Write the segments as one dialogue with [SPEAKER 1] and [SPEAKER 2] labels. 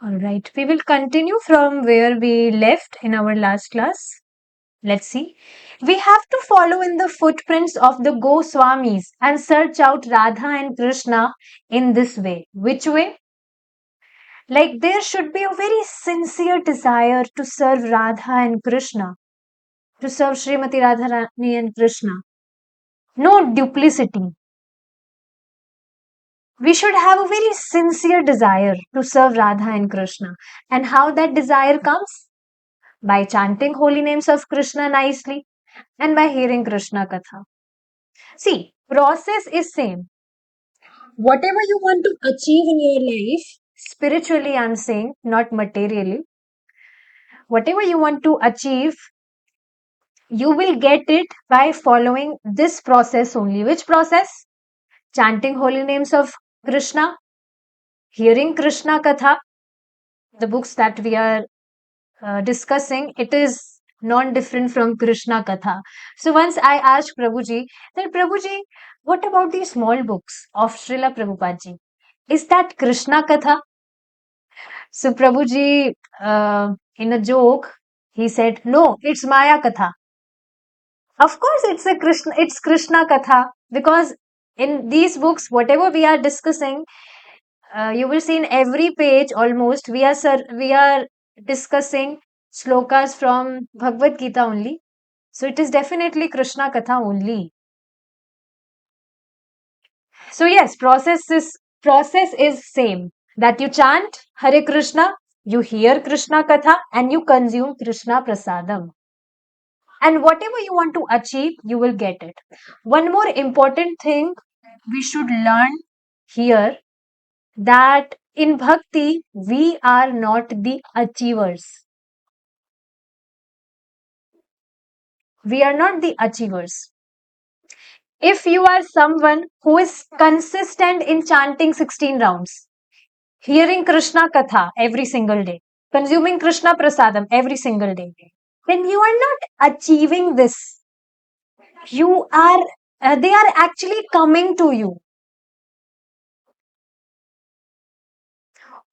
[SPEAKER 1] All right, we will continue from where we left in our last class. Let's see. We have to follow in the footprints of the Goswamis and search out Radha and Krishna in this way. Which way? Like there should be a very sincere desire to serve Radha and Krishna, to serve Srimati Radharani and Krishna. No duplicity. We should have a very sincere desire to serve Radha and Krishna. And how that desire comes? By chanting holy names of Krishna nicely and by hearing Krishna Katha. See, process is same. Whatever you want to achieve in your life, spiritually I'm saying, not materially, whatever you want to achieve, you will get it by following this process only. Which process? Chanting holy names of Krishna, hearing Krishna Katha, the books that we are discussing, it is non-different from Krishna Katha. So once I asked Prabhuji that Prabhuji, what about these small books of Srila Prabhupada ji? Is that Krishna Katha? So Prabhuji, in a joke, he said, no, it's Maya Katha. Of course, it's Krishna Katha because in these books, whatever we are discussing, you will see in every page almost we are discussing slokas from Bhagavad Gita only. So it is definitely Krishna Katha only. So yes, process is same, that you chant Hare Krishna, you hear Krishna Katha, and you consume Krishna Prasadam. And whatever you want to achieve, you will get it. One more important thing we should learn here, that in bhakti we are not the achievers. We are not the achievers. If you are someone who is consistent in chanting 16 rounds, hearing Krishna Katha every single day, consuming Krishna Prasadam every single day, then you are not achieving this. You are, they are actually coming to you.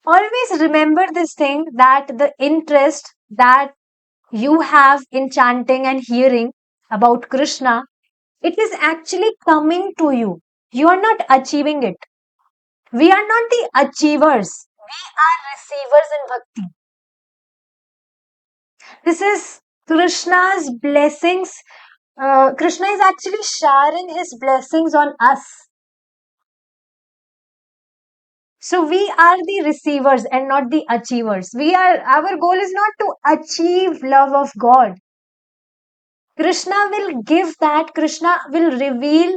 [SPEAKER 1] Always remember this thing, that the interest that you have in chanting and hearing about Krishna, it is actually coming to you. You are not achieving it. We are not the achievers. We are receivers in bhakti. This is Krishna's blessings. Krishna is actually sharing his blessings on us. So we are the receivers and not the achievers. Our goal is not to achieve love of God. Krishna will give that. Krishna will reveal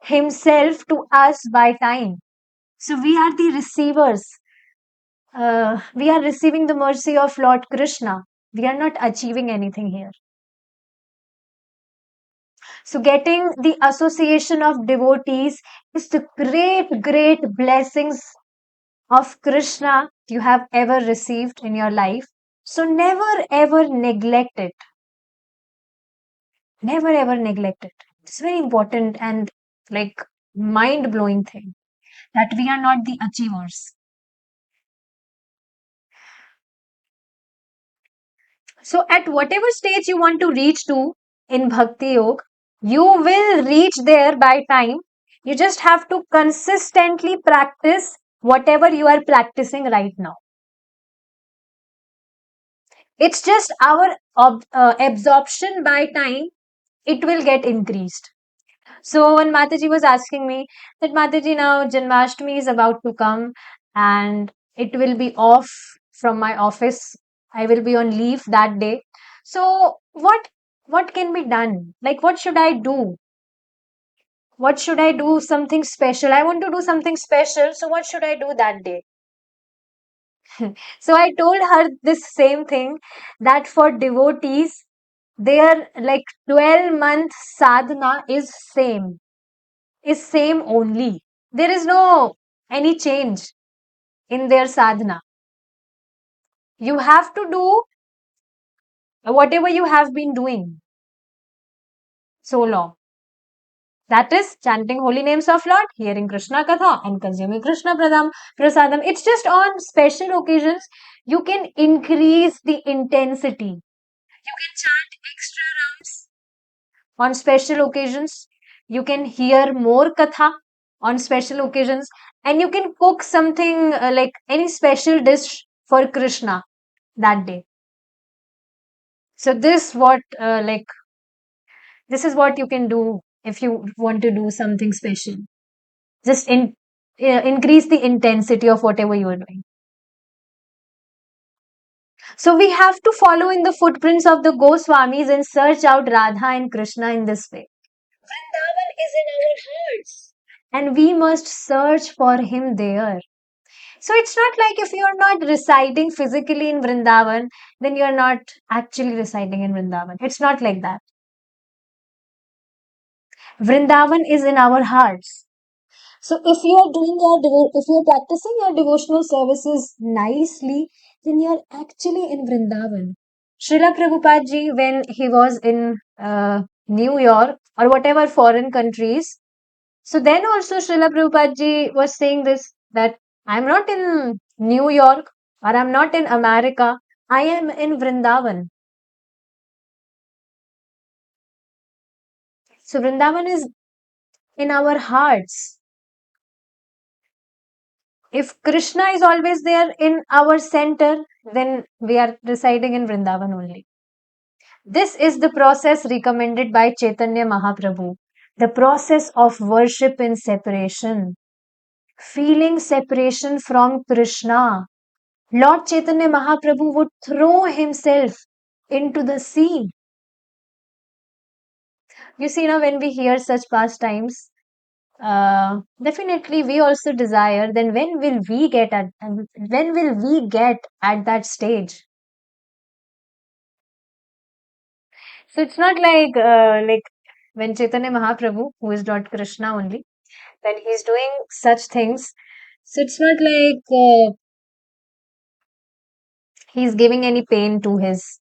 [SPEAKER 1] himself to us by time. So we are the receivers. We are receiving the mercy of Lord Krishna. We are not achieving anything here. So getting the association of devotees is the great, great blessings of Krishna you have ever received in your life. So never ever neglect it. Never ever neglect it. It's very important and like mind blowing thing, that we are not the achievers. So at whatever stage you want to reach to in Bhakti Yoga, you will reach there by time. You just have to consistently practice whatever you are practicing right now. It's just our absorption by time, it will get increased. So when Mataji was asking me that Mataji, now Janmashtami is about to come and it will be off from my office. I will be on leave that day. So what can be done? Like what should I do? What should I do? Something special. I want to do something special. So what should I do that day? So I told her this same thing, that for devotees, their like 12-month sadhana is same only. There is no any change in their sadhana. You have to do whatever you have been doing so long. That is chanting holy names of Lord, hearing Krishna Katha, and consuming Krishna Prasadam. It's just on special occasions you can increase the intensity. You can chant extra rounds on special occasions. You can hear more Katha on special occasions, and you can cook something like any special dish for Krishna that day. So this is what you can do if you want to do something special. Just increase the intensity of whatever you are doing. So we have to follow in the footprints of the Goswamis and search out Radha and Krishna in this way. Vrindavan is in our hearts, and we must search for him there. So it's not like if you're not residing physically in Vrindavan, then you're not actually residing in Vrindavan. It's not like that. Vrindavan is in our hearts. So if you are doing if you are practicing your devotional services nicely, then you are actually in Vrindavan. Srila Prabhupada ji, when he was in New York or whatever foreign countries, so then also Srila Prabhupada ji was saying this, that I'm not in New York or I'm not in America, I am in Vrindavan. So Vrindavan is in our hearts. If Krishna is always there in our center, then we are residing in Vrindavan only. This is the process recommended by Chaitanya Mahaprabhu. The process of worship in separation. Feeling separation from Krishna. Lord Chaitanya Mahaprabhu would throw himself into the sea. You see, now when we hear such pastimes, definitely we also desire, then when will we get at that stage? So it's not like when Chaitanya Mahaprabhu, who is Lord Krishna only, when he's doing such things, so it's not like he's giving any pain to his,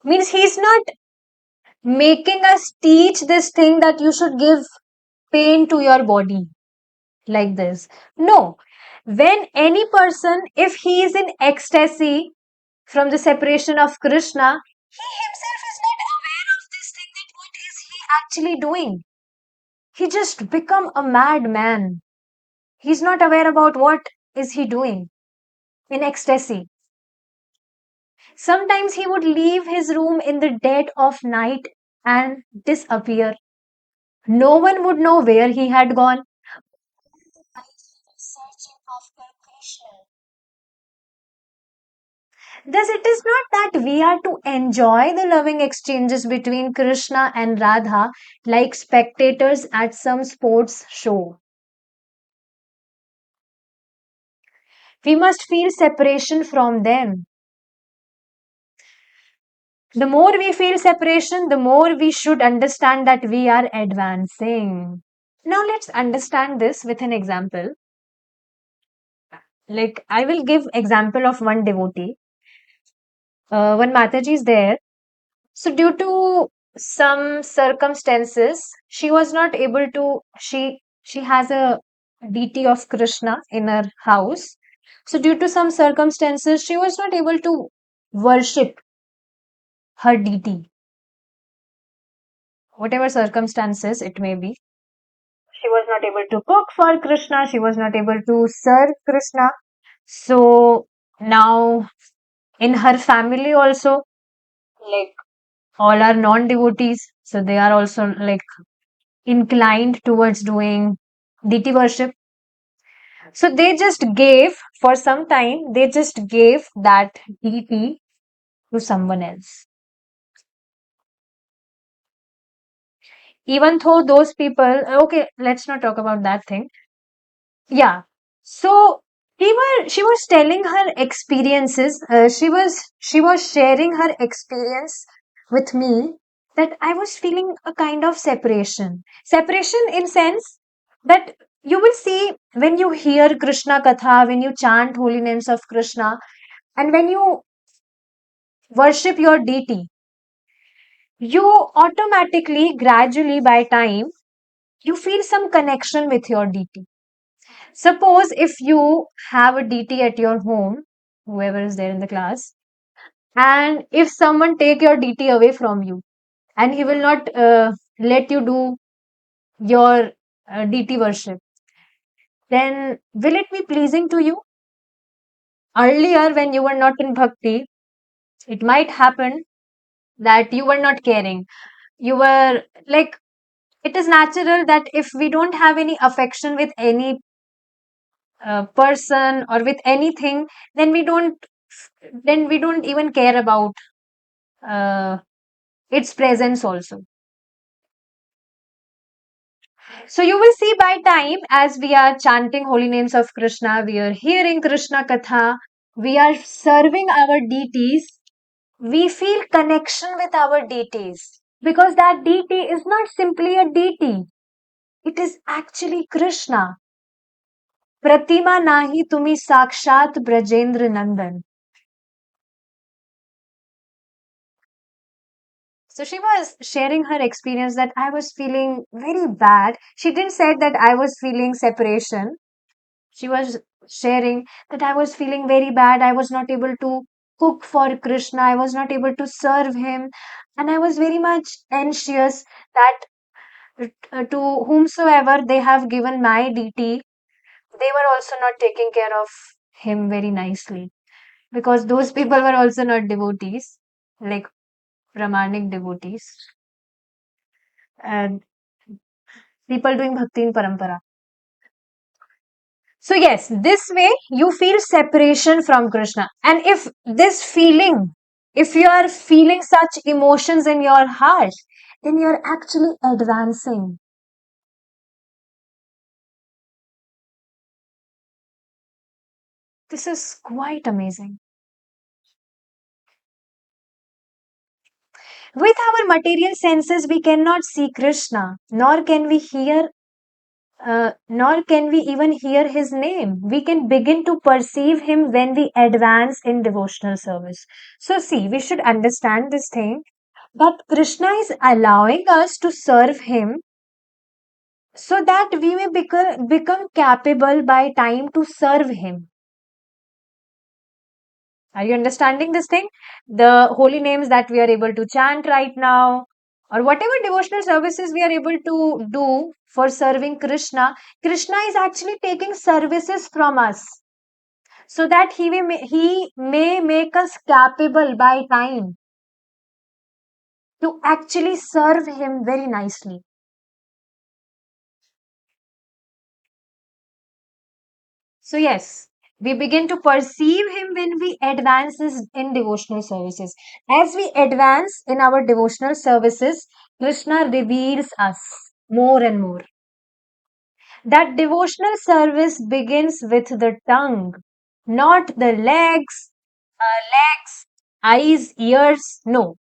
[SPEAKER 1] means he's not making us teach this thing that you should give pain to your body like this. No. When any person, if he is in ecstasy from the separation of Krishna, he himself is not aware of this thing, that what is he actually doing. He just become a madman. He's not aware about what is he doing in ecstasy. Sometimes he would leave his room in the dead of night and disappear. No one would know where he had gone. Searching after Krishna. Thus, it is not that we are to enjoy the loving exchanges between Krishna and Radha like spectators at some sports show. We must feel separation from them. The more we feel separation, the more we should understand that we are advancing. Now, let's understand this with an example. Like, I will give example of one devotee. One Mataji is there. So due to some circumstances, she was not able to, she has a deity of Krishna in her house. So due to some circumstances, she was not able to worship her deity. Whatever circumstances it may be. She was not able to cook for Krishna, she was not able to serve Krishna. So now in her family also, like all are non-devotees, so they are also like inclined towards doing deity worship. So they just gave, for some time, they just gave that deity to someone else. Even though those people, okay, let's not talk about that thing. Yeah. So she was telling her experiences. She was sharing her experience with me, that I was feeling a kind of separation. Separation in sense that you will see when you hear Krishna Katha, when you chant holy names of Krishna, and when you worship your deity, you automatically, gradually by time, You feel some connection with your deity. Suppose if you have a deity at your home, whoever is there in the class, and if someone take your deity away from you, and he will not let you do your deity worship, then will it be pleasing to you? Earlier, when you were not in bhakti, it might happen that you were not caring. You were like, it is natural that if we don't have any affection with any person or with anything, then we don't even care about uh, its presence also. So you will see by time, as we are chanting holy names of Krishna, we are hearing Krishna Katha, we are serving our deities, we feel connection with our deities. Because that deity is not simply a deity, it is actually Krishna. Pratima nahi tumi sakshat Brajendra Nandan. So she was sharing her experience that I was feeling very bad. She didn't say that I was feeling separation. She was sharing that I was feeling very bad. I was not able to cook for Krishna. I was not able to serve him. And I was very much anxious that to whomsoever they have given my deity, they were also not taking care of him very nicely. Because those people were also not devotees, like Brahmanic devotees, and people doing bhakti in parampara. So yes, this way you feel separation from Krishna. And if this feeling, if you are feeling such emotions in your heart, then you're actually advancing. This is quite amazing. With our material senses, we cannot see Krishna, nor can we even hear his name. We can begin to perceive him when we advance in devotional service. So, see, we should understand this thing that Krishna is allowing us to serve him so that we may become capable by time to serve him. Are you understanding this thing? The holy names that we are able to chant right now, or whatever devotional services we are able to do for serving Krishna, Krishna is actually taking services from us so that he may make us capable by time to actually serve him very nicely. So, yes, we begin to perceive him when we advance in devotional services. As we advance in our devotional services, Krishna reveals us more and more. That devotional service begins with the tongue, not the legs, eyes, ears. No,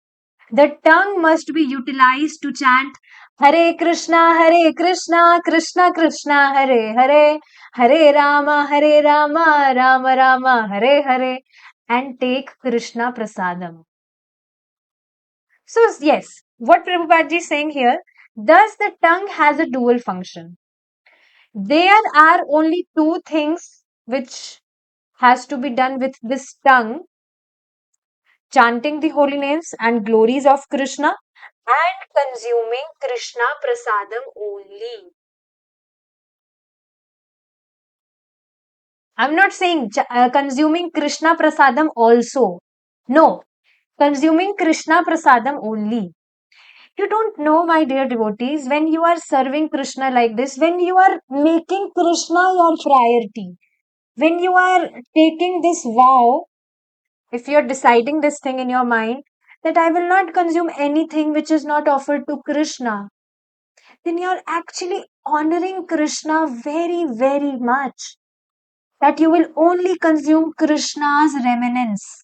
[SPEAKER 1] the tongue must be utilized to chant Hare Krishna, Krishna Krishna, Hare Hare, Hare Rama, Rama Rama, Hare Hare, and take Krishna Prasadam. So, yes, what Prabhupada ji is saying here, thus the tongue has a dual function. There are only two things which has to be done with this tongue: chanting the holy names and glories of Krishna and consuming Krishna prasadam only. I'm not saying consuming Krishna prasadam also. No, consuming Krishna prasadam only. You don't know, my dear devotees, when you are serving Krishna like this, when you are making Krishna your priority, when you are taking this vow, if you're deciding this thing in your mind that I will not consume anything which is not offered to Krishna, then you're actually honoring Krishna very, very much. That you will only consume Krishna's remnants.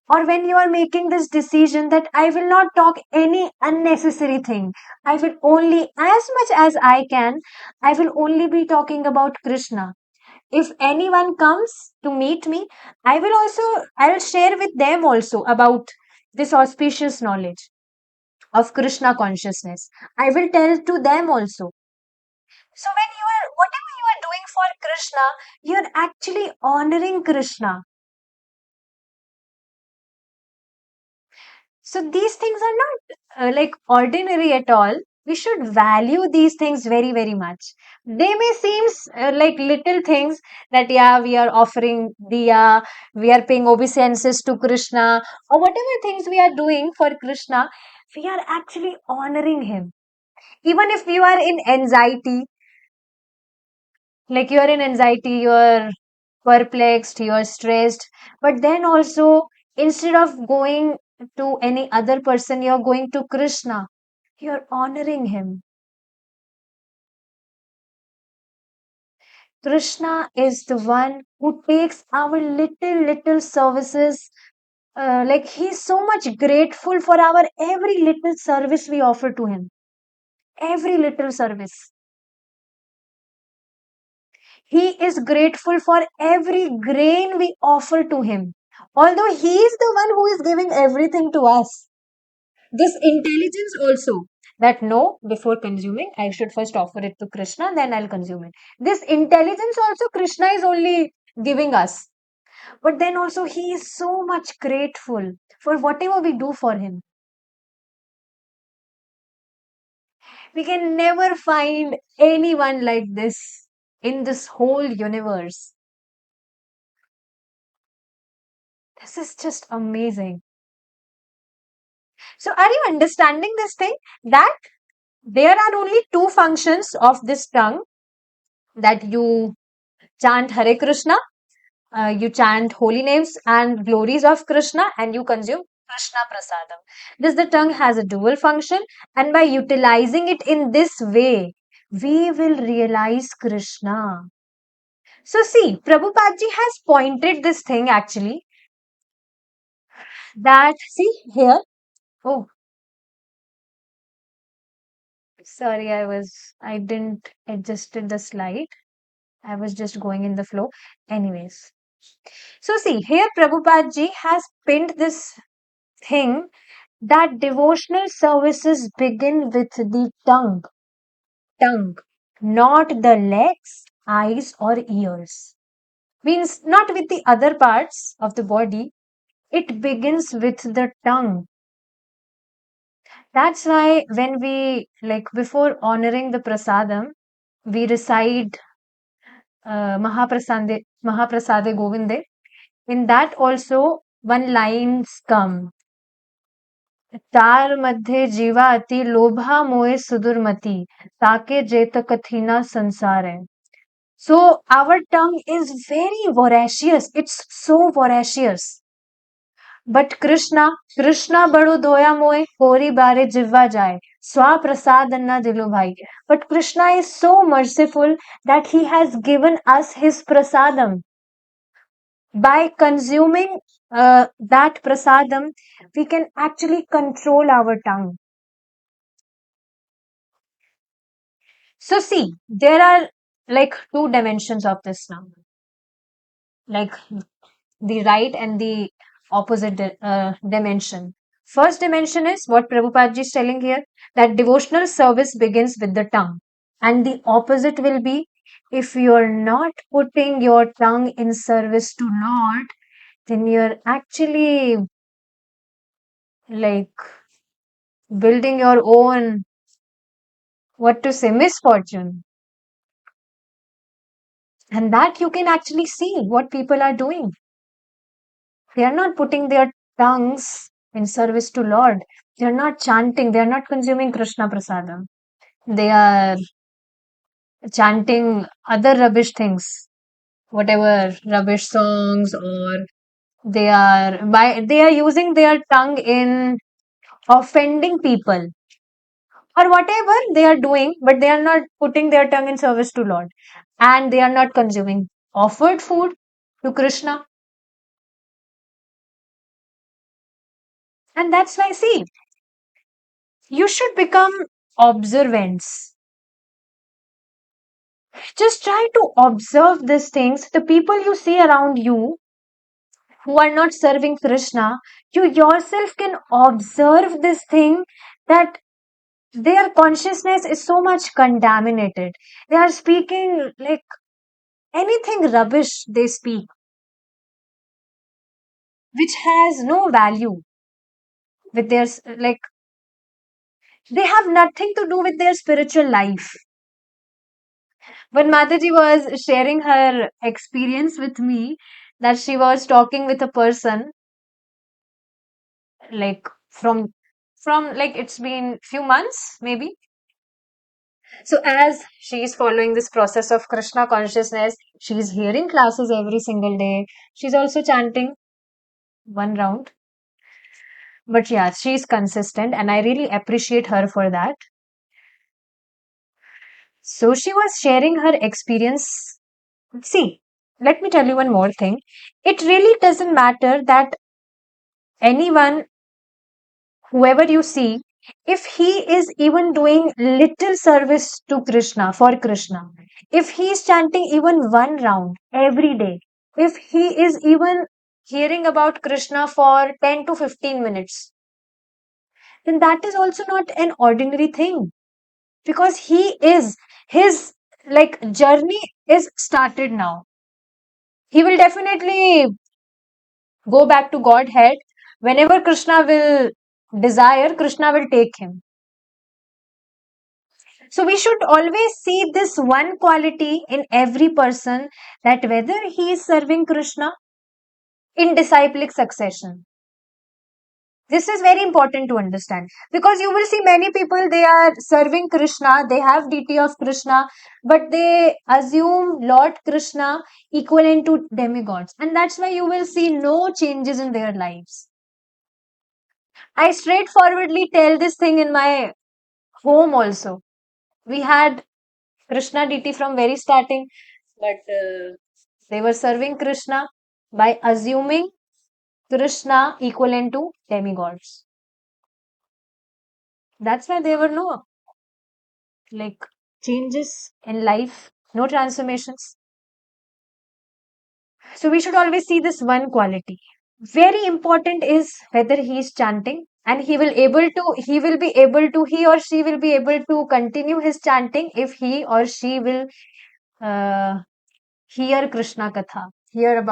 [SPEAKER 1] Or when you are making this decision that I will not talk any unnecessary thing, I will only, as much as I can, I will only be talking about Krishna. If anyone comes to meet me, I'll share with them also about this auspicious knowledge. of Krishna consciousness. I will tell to them also. So when you are, whatever you are doing for Krishna, you are actually honoring Krishna. So these things are not like ordinary at all. We should value these things very, very much. They may seem like little things that, yeah, we are offering diya, we are paying obeisances to Krishna, or whatever things we are doing for Krishna, we are actually honoring him. Even if you are in anxiety, like you are in anxiety, you are perplexed, you are stressed, but then also instead of going to any other person, you are going to Krishna, you are honoring him. Krishna is the one who takes our little services. Like he's so much grateful for our every little service we offer to him. Every little service. He is grateful for every grain we offer to him. Although he is the one who is giving everything to us. This intelligence also, that no, before consuming, I should first offer it to Krishna, then I'll consume it. This intelligence also Krishna is only giving us. But then also he is so much grateful for whatever we do for him. We can never find anyone like this in this whole universe. This is just amazing. So, are you understanding this thing? That there are only two functions of this tongue, that you chant Hare Krishna, you chant holy names and glories of Krishna, and you consume Krishna Prasadam. This the tongue has a dual function, and by utilizing it in this way, we will realize Krishna. So, see, Prabhupada ji has pointed this thing actually, that see here. Oh, sorry, I didn't adjusted the slide. I was just going in the flow. Anyways. So see, here Prabhupada ji has pinned this thing that devotional services begin with the tongue, not the legs, eyes, or ears. Means not with the other parts of the body, it begins with the tongue. That's why when we, like before honoring the prasadam, we recite Mahaprasade Govinde. In that also one lines come. तार मध्ये जीवा अति लोभा मोहे सुदुर्मति ताके जेत कथीना sansare. So our tongue is very voracious. It's so voracious. But Krishna badu doya moe kori bare jivva jaye. Swa prasad anna dilu bhai. But Krishna is so merciful that he has given us his prasadam. By consuming that prasadam, we can actually control our tongue. So see, there are like two dimensions of this now, like the right and the opposite dimension. First dimension is what Prabhupada is telling here, that devotional service begins with the tongue. And the opposite will be, if you're not putting your tongue in service to Lord, then you're actually like building your own, what to say, misfortune. And that you can actually see what people are doing. They are not putting their tongues in service to Lord. They are not chanting. They are not consuming Krishna Prasadam. They are chanting other rubbish things, whatever rubbish songs, or they are using their tongue in offending people, or whatever they are doing, but they are not putting their tongue in service to Lord, and they are not consuming offered food to Krishna. And that's why, see, you should become observants. Just try to observe these things, the people you see around you, who are not serving Krishna, you yourself can observe this thing that their consciousness is so much contaminated. They are speaking like anything rubbish they speak, which has no value with their, like, they have nothing to do with their spiritual life. When Mataji was sharing her experience with me, that she was talking with a person, like from like it's been few months maybe. So as she is following this process of Krishna consciousness, she is hearing classes every single day. She's also chanting one round. But yeah, she's consistent and I really appreciate her for that. So she was sharing her experience. See, let me tell you one more thing. It really doesn't matter that anyone, whoever you see, if he is even doing little service to Krishna, for Krishna, if he is chanting even one round every day, if he is even hearing about Krishna for 10 to 15 minutes, then that is also not an ordinary thing, because he is, his like journey is started now. He will definitely go back to Godhead. Whenever Krishna will desire, Krishna will take him. So we should always see this one quality in every person, that whether he is serving Krishna in disciplic succession. This is very important to understand, because you will see many people, they are serving Krishna, they have deity of Krishna, but they assume Lord Krishna equivalent to demigods, and that's why you will see no changes in their lives. I straightforwardly tell this thing in my home also. We had Krishna deity from very starting, but they were serving Krishna by assuming Krishna equivalent to demigods. That's why there were no like changes in life, no transformations. So we should always see this one quality. Very important is whether he is chanting, and he will be able to, he or she will be able to continue his chanting if he or she will uh, hear Krishna Katha, hear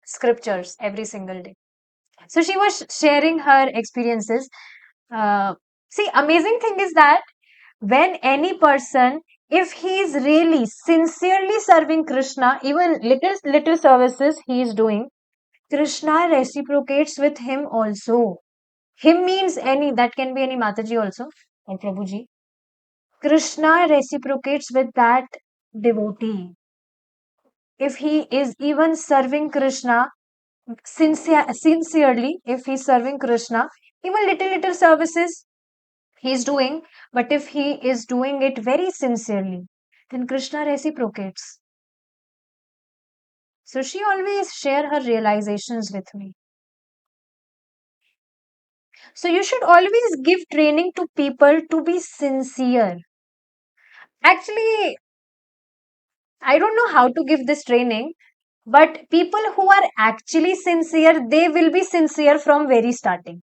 [SPEAKER 1] scriptures every single day. So she was sharing her experiences. Uh, See, amazing thing is that when any person, if he is really sincerely serving Krishna, even little services he is doing, Krishna reciprocates with him also. Him means any, that can be any Mataji also or Prabhuji. Krishna reciprocates with that devotee. If he is even serving Krishna sincerely, if he's serving Krishna, even little services he's doing, but if he is doing it very sincerely, then Krishna reciprocates. So she always share her realizations with me. So you should always give training to people to be sincere. Actually, I don't know how to give this training, but people who are actually sincere, they will be sincere from very starting.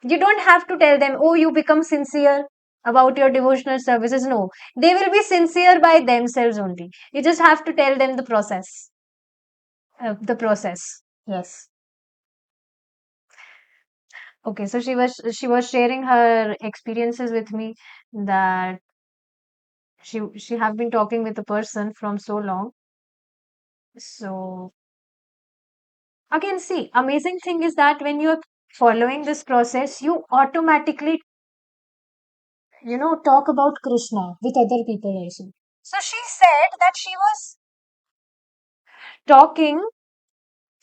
[SPEAKER 1] You don't have to tell them, oh, you become sincere about your devotional services. No, they will be sincere by themselves only. You just have to tell them the process. The process. Yes. Okay, so she was sharing her experiences with me, that she have been talking with a person from so long. So again, see, amazing thing is that when you're following this process, you automatically, talk about Krishna with other people also. So she said that she was talking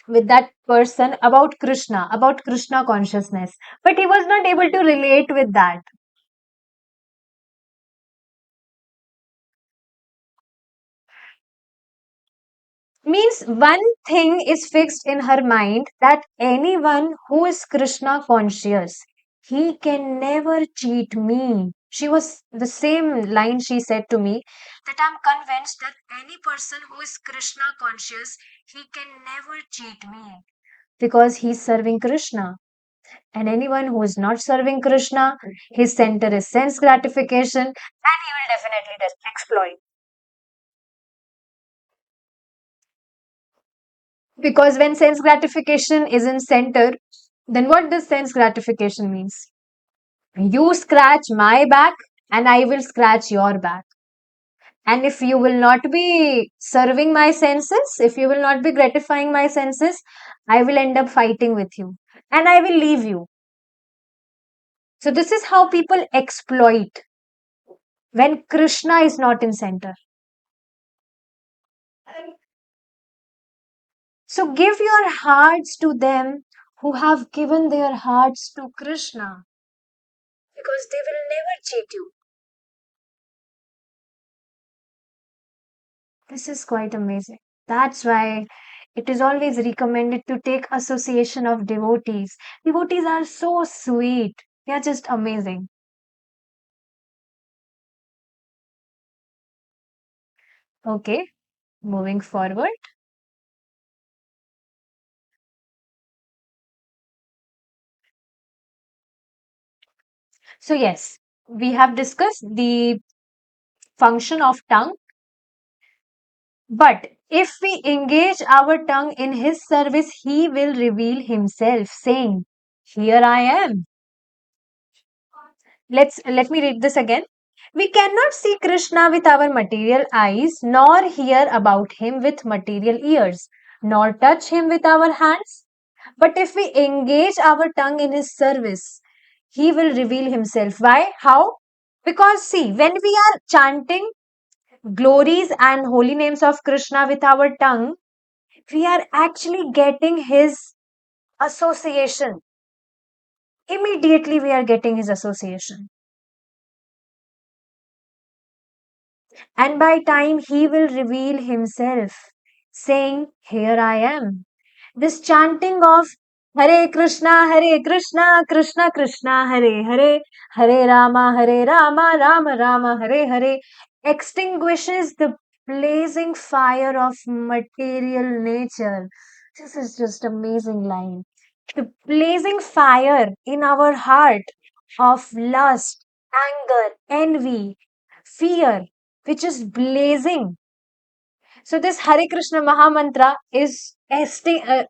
[SPEAKER 1] with that person about Krishna consciousness, but he was not able to relate with that. Means one thing is fixed in her mind, that anyone who is Krishna conscious, he can never cheat me. She was the same line she said to me, that I'm convinced that any person who is Krishna conscious, he can never cheat me because he's serving Krishna. And anyone who is not serving Krishna, his center is sense gratification and he will definitely exploit. Because when sense gratification is in center, then what does sense gratification means? You scratch my back and I will scratch your back. And if you will not be serving my senses, if you will not be gratifying my senses, I will end up fighting with you and I will leave you. So this is how people exploit when Krishna is not in center. So give your hearts to them who have given their hearts to Krishna, because they will never cheat you. This is quite amazing. That's why it is always recommended to take association of devotees. Devotees are so sweet. They are just amazing. Okay, moving forward. So yes, we have discussed the function of tongue, but if we engage our tongue in his service, he will reveal himself, saying, "Here I am." Let me read this again. We cannot see Krishna with our material eyes, nor hear about him with material ears, nor touch him with our hands. But if we engage our tongue in his service, he will reveal himself. Why? How? Because see, when we are chanting glories and holy names of Krishna with our tongue, we are actually getting his association. Immediately we are getting his association. And by time he will reveal himself, saying, "Here I am." This chanting of Hare Krishna, Krishna Krishna, Hare Hare, Hare Rama, Rama Rama, Hare Hare, extinguishes the blazing fire of material nature. This is just amazing line. The blazing fire in our heart of lust, anger, envy, fear, which is blazing. So this Hare Krishna Mahamantra works as an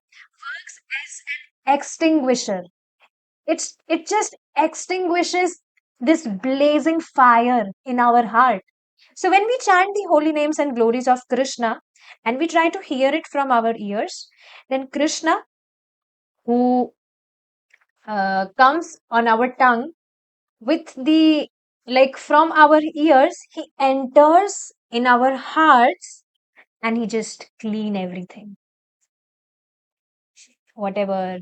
[SPEAKER 1] extinguisher. It just extinguishes this blazing fire in our heart. So when we chant the holy names and glories of Krishna and we try to hear it from our ears, then Krishna, who comes on our tongue with the like from our ears, he enters in our hearts and he just clean everything, whatever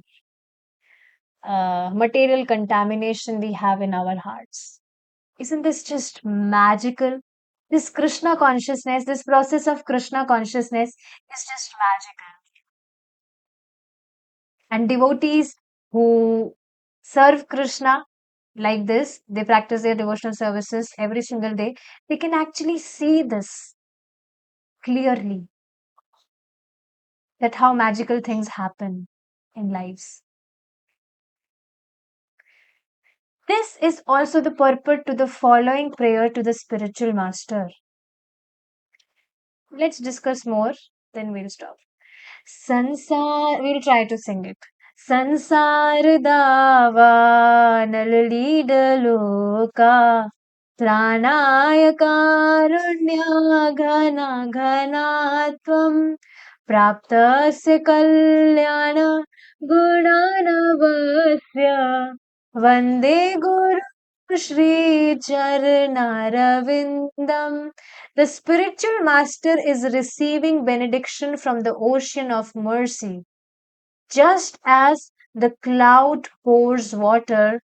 [SPEAKER 1] material contamination we have in our hearts. Isn't this just magical? This Krishna consciousness, this process of Krishna consciousness is just magical. And devotees who serve Krishna like this, they practice their devotional services every single day, they can actually see this clearly, that how magical things happen in lives. This is also the purport to the following prayer to the spiritual master. Let's discuss more, then we'll stop. We'll try to sing it. Sansar dava nalidaloka Tranaya karunya ghana ghanatvam Praptasya kalyana gunanavasya Vande Guru Shri Charanaravindam. The spiritual master is receiving benediction from the ocean of mercy, just as the cloud pours water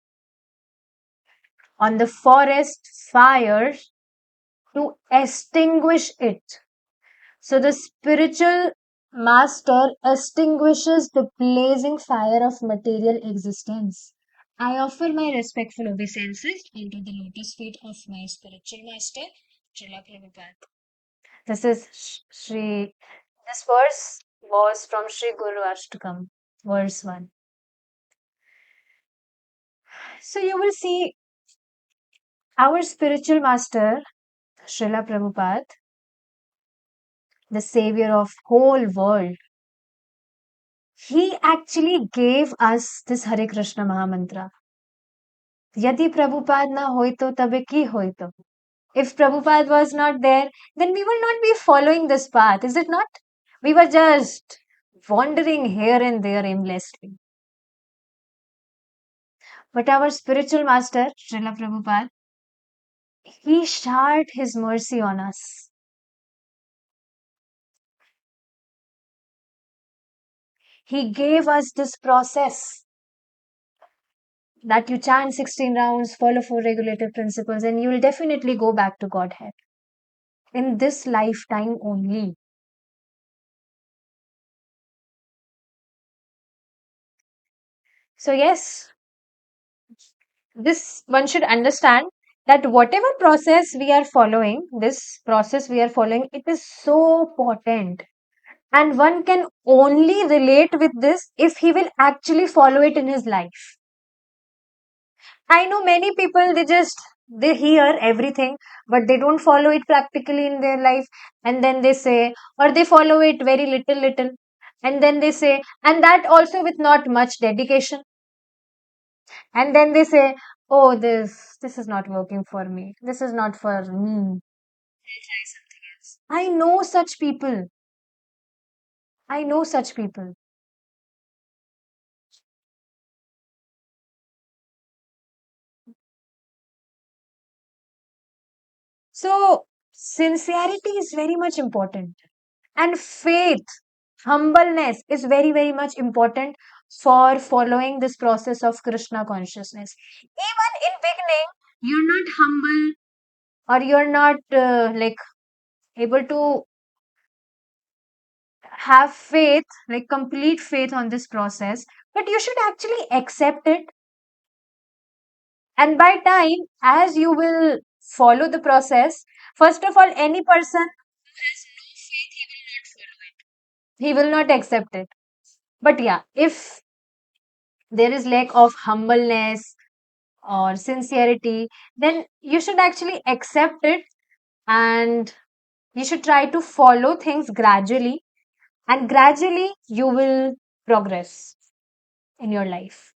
[SPEAKER 1] on the forest fire to extinguish it. So the spiritual master extinguishes the blazing fire of material existence I offer my respectful obeisances unto the lotus feet of my spiritual master, Srila Prabhupada. This is Shri. This verse was from Shri Guru Ashtakam, verse 1. So you will see our spiritual master, Srila Prabhupada, the savior of whole world, he actually gave us this Hare Krishna Mahamantra. Yadi Prabhupada na hoito tabe ki hoito. If Prabhupada was not there, then we will not be following this path, is it not? We were just wandering here and there aimlessly. But our spiritual master, Srila Prabhupada, he showered his mercy on us. He gave us this process that you chant 16 rounds, follow 4 regulative principles, and you will definitely go back to Godhead in this lifetime only. So, yes, this one should understand that whatever process we are following, this process we are following, it is so potent. And one can only relate with this if he will actually follow it in his life. I know many people, they hear everything, but they don't follow it practically in their life. And then they say, or they follow it very little. And then they say, and that also with not much dedication. And then they say, oh, this is not working for me. This is not for me. I'll try something else. I know such people. I know such people. So, sincerity is very much important. And faith, humbleness is very much important for following this process of Krishna consciousness. Even in beginning, you're not humble or you're not like able to have faith, like complete faith on this process, but you should actually accept it. And by time, as you will follow the process, first of all, any person who has no faith, he will not follow it. He will not accept it. But yeah, if there is lack of humbleness or sincerity, then you should actually accept it and you should try to follow things gradually, and gradually you will progress in your life.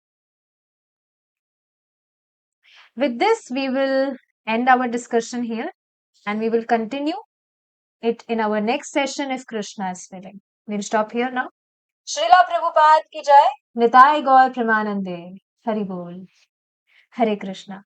[SPEAKER 1] With this, we will end our discussion here and we will continue it in our next session if Krishna is willing. We'll stop here now. Srila Prabhupada ki jai, Nitai Gaur Premanande, Hari Bol, Hare Krishna.